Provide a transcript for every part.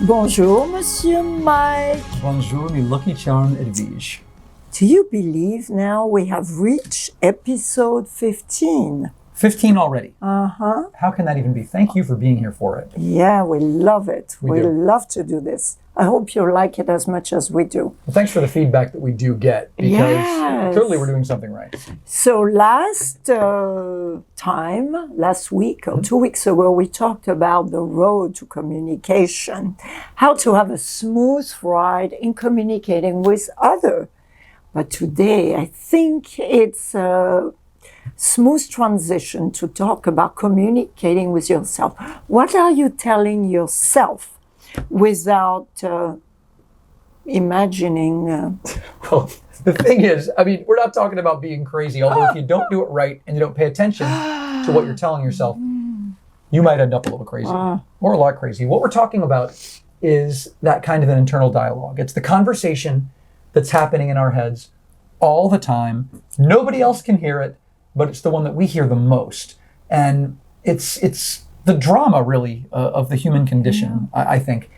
Bonjour, Monsieur Mike. Bonjour, mes Lucky Charm Edwige. Do you believe now we have reached episode 15? 15 already. Uh-huh. How can that even be? Thank you for being here for it. Yeah, we love it. We do. love to do this. I hope you like it as much as we do. Well, thanks for the feedback that we do get, because Yes. clearly we're doing something right. So last week or 2 weeks ago, we talked about the road to communication, how to have a smooth ride in communicating with others. But today, I think it's a smooth transition to talk about communicating with yourself. What are you telling yourself without imagining? Well, the thing is, I mean, we're not talking about being crazy, although if you don't do it right and you don't pay attention to what you're telling yourself, you might end up a little crazy or a lot crazy. What we're talking about is that kind of an internal dialogue. It's the conversation that's happening in our heads all the time. Nobody else can hear it, but it's the one that we hear the most. And it's the drama, really, of the human condition, I think.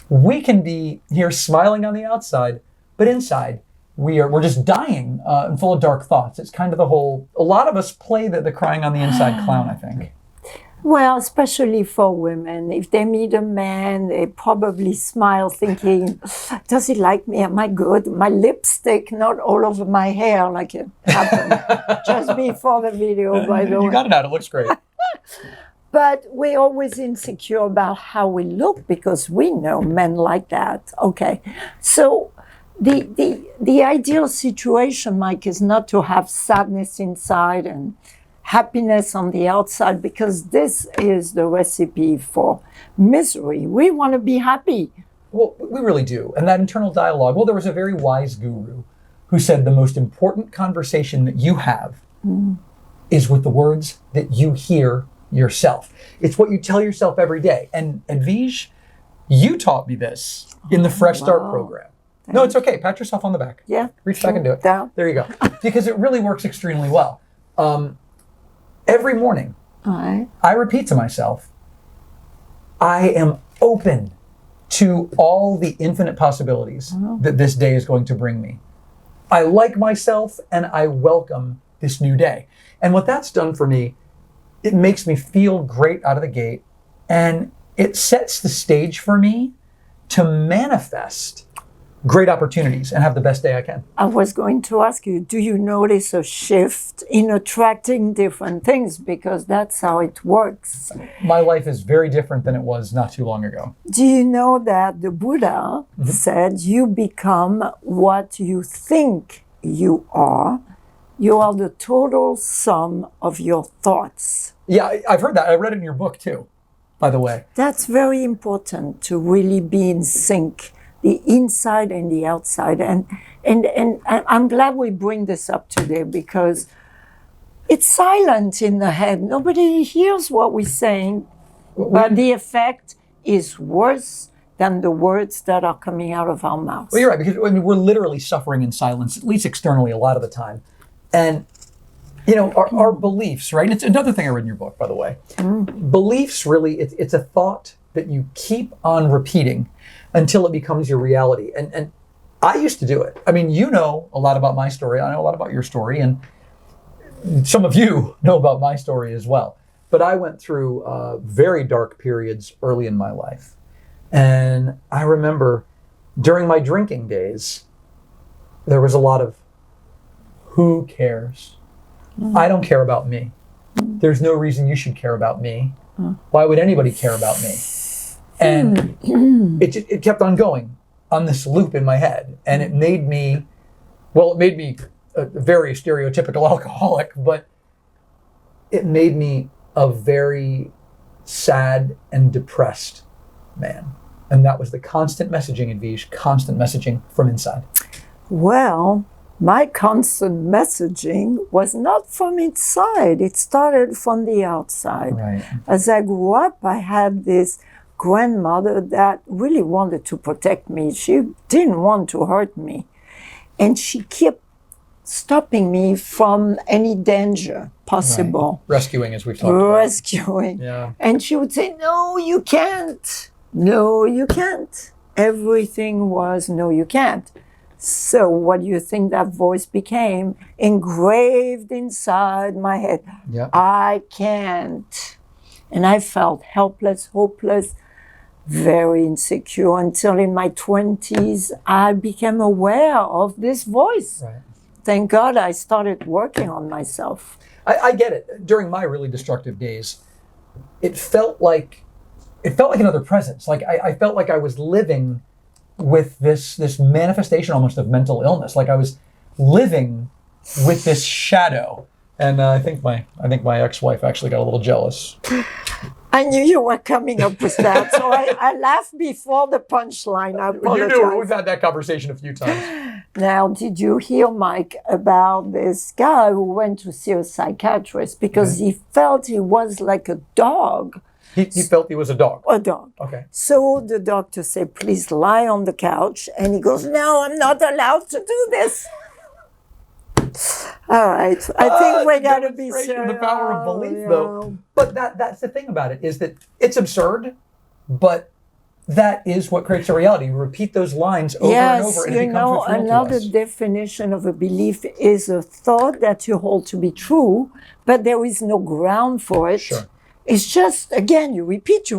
We can be here smiling on the outside, but inside, we're just dying and full of dark thoughts. It's kind of a lot of us play the crying on the inside clown, I think. Well, especially for women, if they meet a man, they probably smile thinking, does he like me? Am I good? My lipstick not all over my hair like it happened just before the video, by the way. You got it out. It looks great. But we're always insecure about how we look because we know men like that. Okay. So the ideal situation, Mike, is not to have sadness inside and happiness on the outside, because this is the recipe for misery. We want to be happy. Well, we really do. And that internal dialogue, well, there was a very wise guru who said the most important conversation that you have is with the words that you hear yourself. It's what you tell yourself every day. And Edwige, you taught me this in the Fresh Start program. No, it's okay. Pat yourself on the back. Yeah. Reach back and do it. Down. There you go. Because it really works extremely well. Every morning, All right. I repeat to myself, I am open to all the infinite possibilities that this day is going to bring me. I like myself and I welcome this new day. And what that's done for me, it makes me feel great out of the gate, and it sets the stage for me to manifest great opportunities and have the best day I can. I was going to ask you, do you notice a shift in attracting different things? Because that's how it works. My life is very different than it was not too long ago. Do you know that the Buddha said you become what you think you are? You are the total sum of your thoughts. Yeah, I've heard that. I read it in your book too, by the way. That's very important, to really be in sync, the inside and the outside. And I'm glad we bring this up today, because it's silent in the head. Nobody hears what we're saying, but the effect is worse than the words that are coming out of our mouths. Well, you're right, because I mean, we're literally suffering in silence, at least externally, a lot of the time. And, you know, our beliefs, right? And it's another thing I read in your book, by the way. Beliefs, really, it's a thought that you keep on repeating until it becomes your reality. And I used to do it. I mean, you know a lot about my story. I know a lot about your story. And some of you know about my story as well. But I went through very dark periods early in my life. And I remember during my drinking days, there was a lot of, who cares? I don't care about me. There's no reason you should care about me. Why would anybody care about me? And it kept on going on this loop in my head. And it made me a very stereotypical alcoholic, but it made me a very sad and depressed man. And that was the constant messaging, Edwige, constant messaging from inside. Well, my constant messaging was not from inside. It started from the outside. Right. As I grew up, I had this grandmother that really wanted to protect me. She didn't want to hurt me. And she kept stopping me from any danger possible. Right. Rescuing, as we've talked about. Rescuing. Yeah. And she would say, no, you can't. no, you can't. Everything was, no, you can't. So what do you think that voice became? Engraved inside my head. Yeah. I can't. And I felt helpless, hopeless, very insecure until in my 20s, I became aware of this voice. Right. Thank God I started working on myself. I get it. During my really destructive days, it felt like another presence. Like I felt like I was living with this manifestation almost of mental illness. Like I was living with this shadow. And I think my ex-wife actually got a little jealous. I knew you were coming up with that, so I laughed before the punchline. I apologize. You knew. We've had that conversation a few times. Now, did you hear, Mike, about this guy who went to see a psychiatrist because he felt he was like a dog? He felt he was a dog. A dog. Okay. So the doctor said, please lie on the couch. And he goes, no, I'm not allowed to do this. All right. I think we got to be serious. The power of belief, though. But that's the thing about it, is that it's absurd, but that is what creates a reality. You repeat those lines over and over, and it becomes what's real to another us. definition of a belief is a thought that you hold to be true, but there is no ground for it. Sure. It's just, again, you repeat.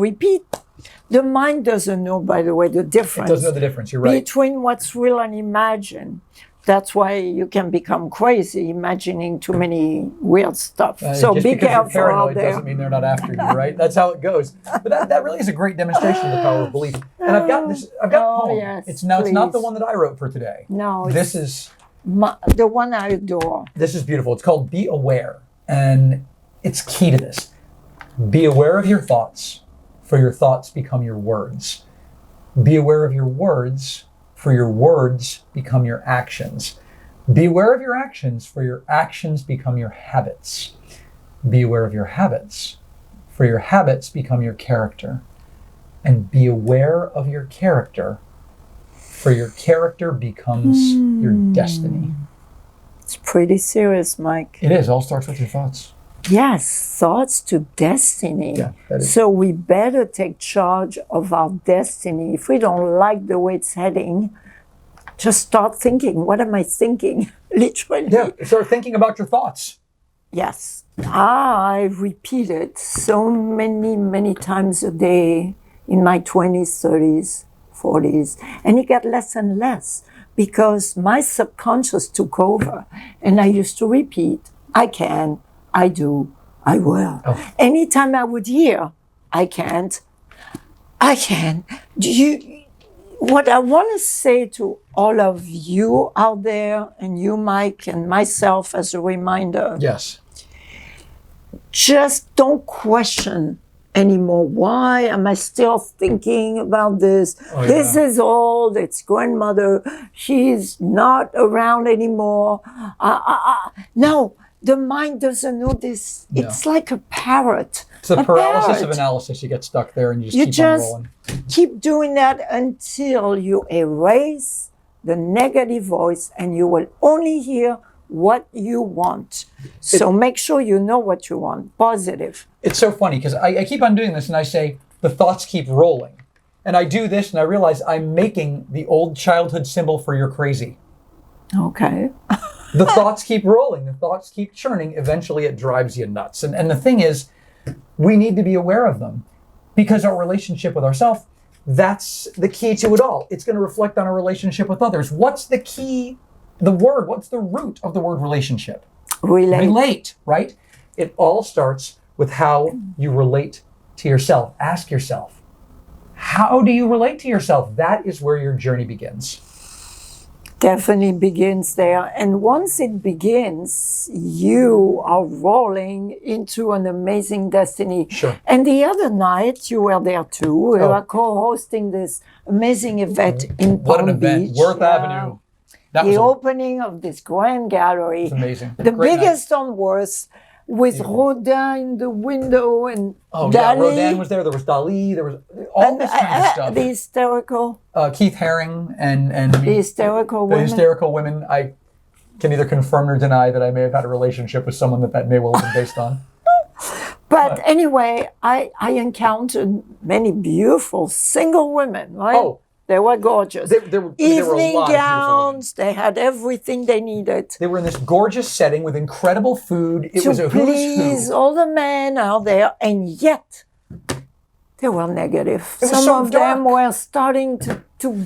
The mind doesn't know, by the way, the difference. It doesn't know the difference, you're right. Between what's real and imagined. That's why you can become crazy imagining too many weird stuff. So just be because careful you're paranoid out there. doesn't mean they're not after you, right? That's how it goes. But that really is a great demonstration of the power of belief. And I've got a poem. Yes, It's not please. the one that I wrote for today. No, This is the one I adore. beautiful. It's called Be Aware. And it's key to this. Be aware of your thoughts, for your thoughts become your words. Be aware of your words, for your words become your actions. Be aware of your actions, for your actions become your habits. Be aware of your habits, for your habits become your character. And be aware of your character, for your character becomes your destiny. It's pretty serious, Mike. It is. All starts with your thoughts. Yes, thoughts to destiny. Yeah, that is. So we better take charge of our destiny. If we don't like the way it's heading, just start thinking, what am I thinking? Literally. Yeah, start thinking about your thoughts. Yes. I repeat it so many times a day in my 20s, 30s, 40s. And it got less and less because my subconscious took over. And I used to repeat, I can, I do, I will. Oh. Anytime I would hear, I can't, I can. What I want to say to all of you out there, and you, Mike, and myself as a reminder, Yes. just don't question anymore. Why am I still thinking about this? This is old. It's grandmother. She's not around anymore. No, the mind doesn't know this. No. It's like a parrot. It's the A paralysis of parrot. analysis. You get stuck there and you You just keep on just rolling. keep doing that until you erase the negative voice and you will only hear what you want. So make sure you know what you want. Positive. It's so funny because I keep on doing this and I say, the thoughts keep rolling. And I do this and I realize I'm making the old childhood symbol for you're crazy. Okay. The thoughts keep rolling. The thoughts keep churning. Eventually it drives you nuts. And the thing is, we need to be aware of them because our relationship with ourselves, that's the key to it all. It's going to reflect on our relationship with others. What's the key, what's the root of the word relationship? Relate, right? It all starts with how you relate to yourself. Ask yourself, how do you relate to yourself? That is where your journey begins. Definitely begins there. And once it begins, you are rolling into an amazing destiny. Sure. And the other night, you were there too. We were co-hosting this amazing event in What Palm an event. Beach. Worth Avenue. That The was open of this grand gallery. amazing. The Great biggest on Worth, with Rodin in the window and Oh, yeah, Dali. Rodin was there. There was Dali. There was all this kind of stuff. The hysterical, Keith Haring and the hysterical the women. hysterical women. I can neither confirm nor deny that I may have had a relationship with someone that may well have been based on. But anyway, I encountered many beautiful single women, right? Oh. They were gorgeous. There were a Evening lot of beautiful women. gowns, they had everything they needed. They were in this gorgeous setting with incredible food. It to was a who's please who. all the men out there, and yet they were negative. was Some so of them dark. were starting to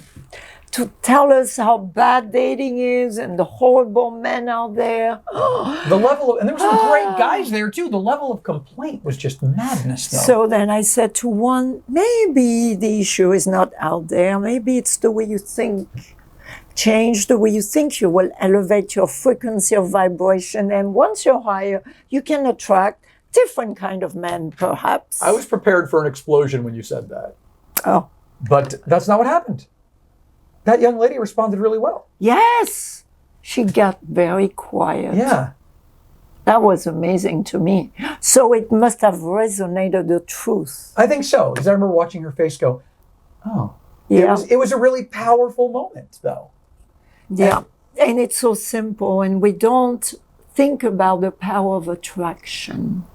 tell us how bad dating is and the horrible men out there. The level of, and there were some great guys there too. The level of complaint was just madness, though. So then I said to one, maybe the issue is not out there. Maybe it's the way you think. Change the way you think. You will elevate your frequency of vibration. And once you're higher, you can attract different kind of men, perhaps. I was prepared for an explosion when you said that. Oh, But that's not what happened. That young lady responded really well. yes. She got very quiet. Yeah. That was amazing to me. So it must have resonated the truth. I think so. Because I remember watching her face go, oh. Yeah. It was a really powerful moment, though. Yeah. And it's so simple, and we don't think about the power of attraction.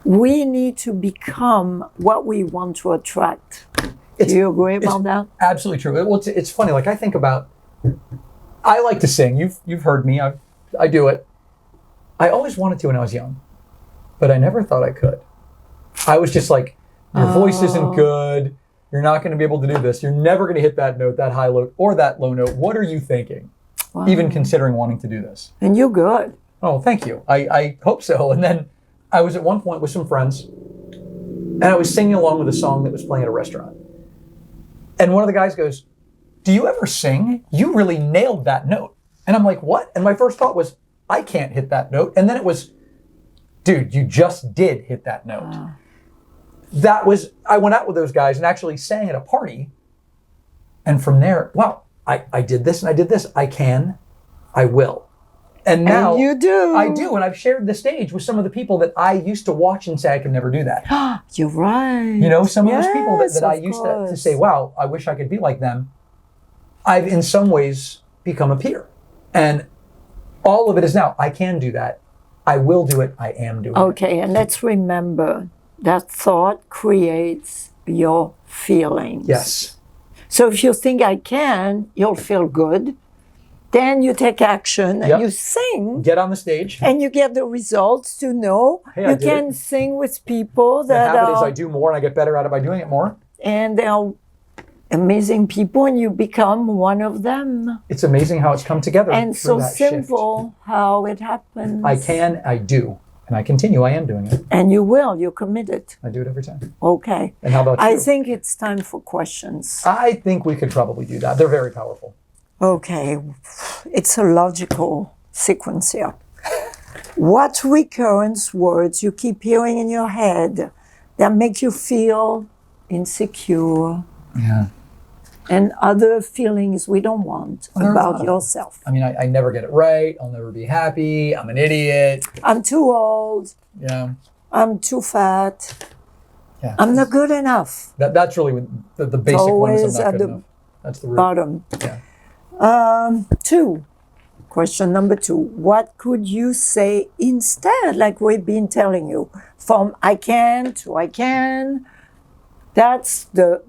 We need to become what we want to attract. Do you agree about that? Absolutely true. Well, it's funny. Like I think about, I like to sing. You've heard me. I do it. I always wanted to when I was young, but I never thought I could. I was just like, your voice isn't good. You're not going to be able to do this. You're never going to hit that note, that high note, or that low note. What are you thinking? Wow. Even considering wanting to do this. And you're good. Oh, thank you. I hope so. And then I was at one point with some friends, and I was singing along with a song that was playing at a restaurant. And one of the guys goes, do you ever sing? You really nailed that note. And I'm like, what? And my first thought was, I can't hit that note. And then it was, dude, you just did hit that note. I went out with those guys and actually sang at a party. And from there, wow, I did this and I did this. I will. And now And you do. I do. And I've shared the stage with some of the people that I used to watch and say I could never do that. You're right. You know, some of those people Yes, that I of used to course. say, wow, I wish I could be like them. I've in some ways become a peer. And all of it is now, I can do that. I will do it. I am doing it. Okay, and let's remember that thought creates your feelings. Yes. So if you think I can, you'll feel good. Then you take action and Yep. you sing. Get on the stage. And you get the results to know Hey, I you did can it. sing with people The that habit is are, I do more and I get better at it by doing it more. and they are amazing people, and you become one of them. It's amazing how it's come together. And through so that shift. simple how it happens. I can, I do. And I continue, I am doing it. And you will, you're committed. I do it every time. Okay. And how about you? I think it's time for questions. I think we could probably do that. They're very powerful. Okay, it's a logical sequence here. What recurrence words you keep hearing in your head that make you feel insecure Yeah. and other feelings we don't want There's a lot about of- yourself? I mean, I never get it right. I'll never be happy. I'm an idiot. I'm too old. Yeah. I'm too fat. Yeah. I'm not good enough. That's really the basic one is always I'm not at good the enough. That's the root. Bottom. Yeah. Two. Question number 2. What could you say instead, like we've been telling you? From I can to I can. That's the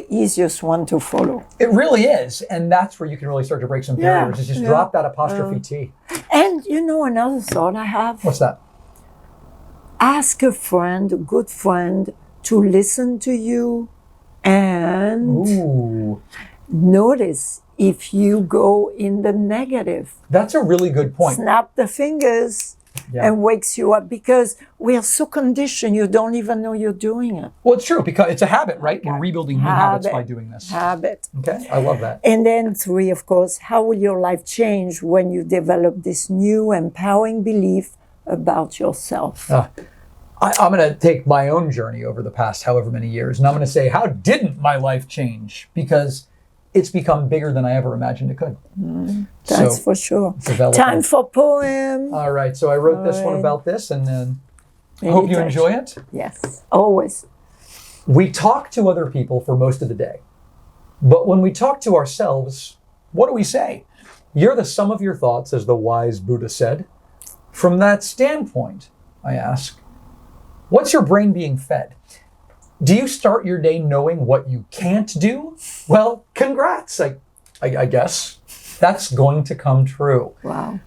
easiest one to follow. It really is. And that's where you can really start to break some Yeah, barriers. Is just yeah. drop that apostrophe T. And you know another thought I have? What's that? Ask a friend, a good friend, to listen to you and Ooh. notice if you go in the negative. That's a really good point. Snap the fingers Yeah. and wakes you up, because we are so conditioned you don't even know you're doing it. Well, it's true because it's a habit, right? We're rebuilding new habits by doing this. Habit. Okay. I love that. And then 3, of course, how will your life change when you develop this new empowering belief about yourself? I'm going to take my own journey over the past however many years, and I'm going to say, how didn't my life change? Because it's become bigger than I ever imagined it could. That's So, for sure. develop Time it. for poem. All right. So I wrote this one Alright. about this, and then I hope you enjoy it. Yes, always. We talk to other people for most of the day. But when we talk to ourselves, what do we say? You're the sum of your thoughts, as the wise Buddha said. From that standpoint, I ask, What's your brain being fed? Do you start your day knowing what you can't do? Well, congrats, I guess. That's going to come true. Wow.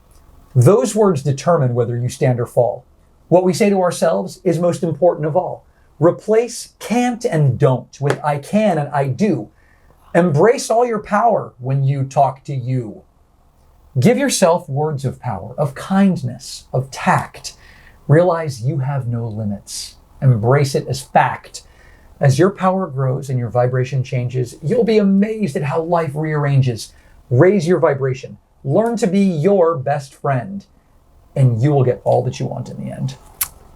Those words determine whether you stand or fall. What we say to ourselves is most important of all. Replace can't and don't with I can and I do. Embrace all your power when you talk to you. Give yourself words of power, of kindness, of tact. Realize you have no limits. Embrace it as fact. As your power grows and your vibration changes, you'll be amazed at how life rearranges. Raise your vibration. Learn to be your best friend, and you will get all that you want in the end.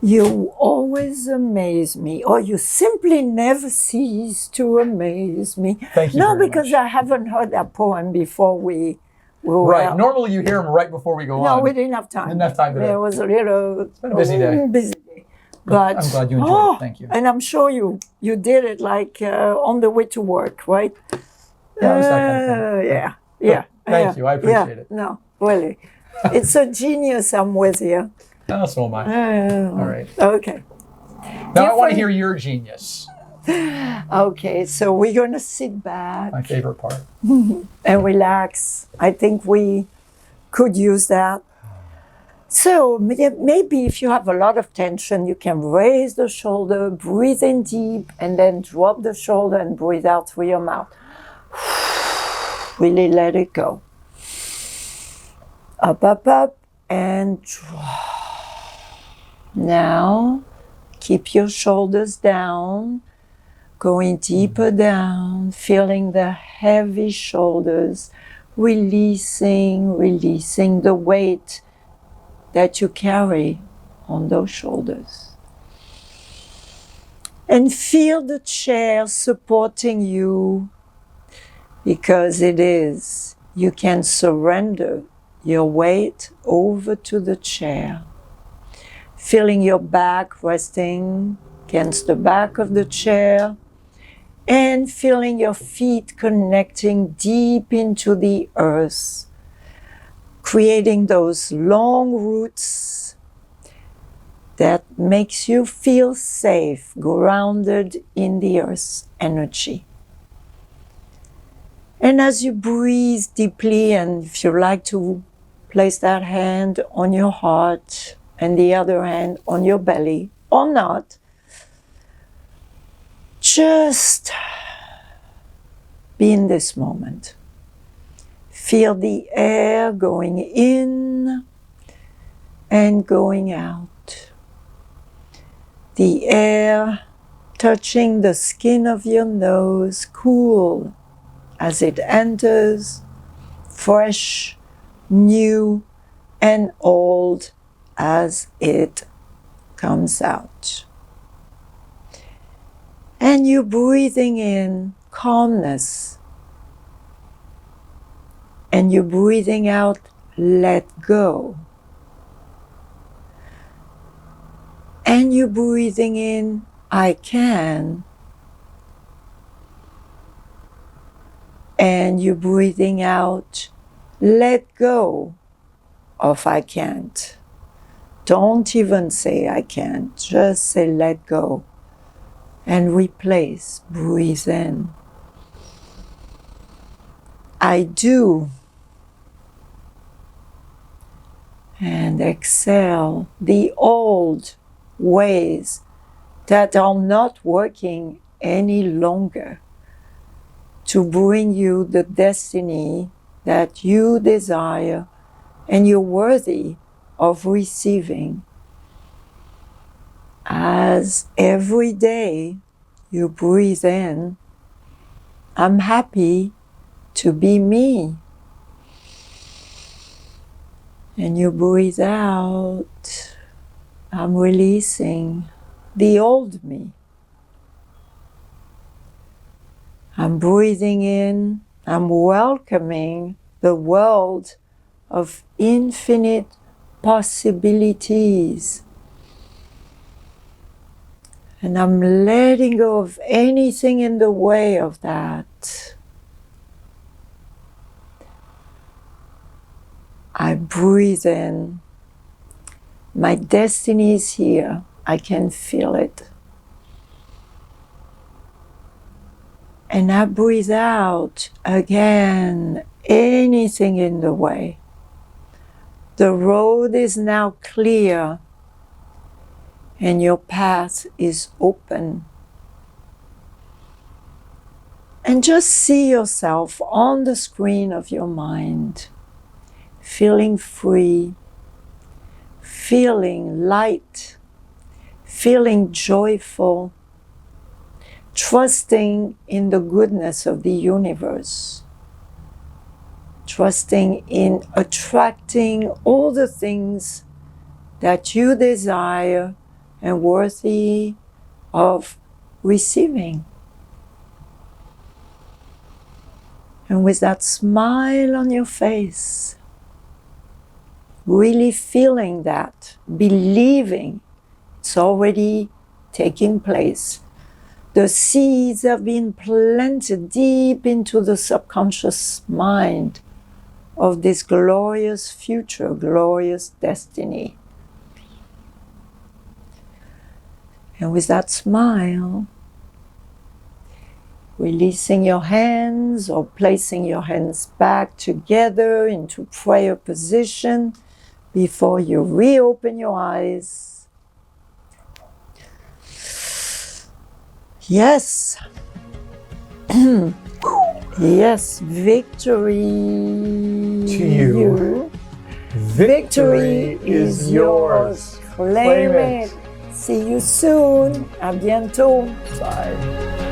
You always amaze me, or you simply never cease to amaze me. Thank you No, very because much. I haven't heard that poem before we were Right. Normally you hear them right before we go on. No, we didn't have time. Didn't have time today. There was a little been a busy day. busy day. But I'm glad you enjoyed it. Thank you. And I'm sure you did it like on the way to work, right? Yeah, it was that kind of thing. Yeah. Thank you. I appreciate it. No, really. It's a genius. I'm with you. Oh, so am I. All right. Okay. Now I want to Different- hear your genius. Okay, so we're going to sit back My favorite part. and relax. I think we could use that. So maybe if you have a lot of tension, you can raise the shoulder, breathe in deep, and then drop the shoulder and breathe out through your mouth. Really let it go. Up, and drop. Now, keep your shoulders down, going deeper down, feeling the heavy shoulders, releasing the weight that you carry on those shoulders. And feel the chair supporting you, because it is. You can surrender your weight over to the chair. Feeling your back resting against the back of the chair, and feeling your feet connecting deep into the earth, creating those long roots that makes you feel safe, grounded in the earth's energy. And as you breathe deeply, and if you like to place that hand on your heart and the other hand on your belly, or not, just be in this moment. Feel the air going in and going out. The air touching the skin of your nose, cool as it enters, fresh, new, and old as it comes out. And you're breathing in calmness. And you're breathing out, let go. And you're breathing in, I can. And you're breathing out, let go of I can't. Don't even say I can't, just say let go. And replace, breathe in. I do. And exhale the old ways that are not working any longer to bring you the destiny that you desire and you're worthy of receiving. As every day you breathe in, I'm happy to be me. And you breathe out, I'm releasing the old me. I'm breathing in, I'm welcoming the world of infinite possibilities. And I'm letting go of anything in the way of that. I breathe in. My destiny is here. I can feel it. And I breathe out again, anything in the way. The road is now clear and your path is open. And just see yourself on the screen of your mind, feeling free, feeling light, feeling joyful, trusting in the goodness of the universe, trusting in attracting all the things that you desire and worthy of receiving. And with that smile on your face, really feeling that, believing it's already taking place. The seeds have been planted deep into the subconscious mind of this glorious future, glorious destiny. And with that smile, releasing your hands or placing your hands back together into prayer position before you reopen your eyes. Yes. Yes, victory To you. Victory is yours. Claim it. See you soon. À bientôt. Bye.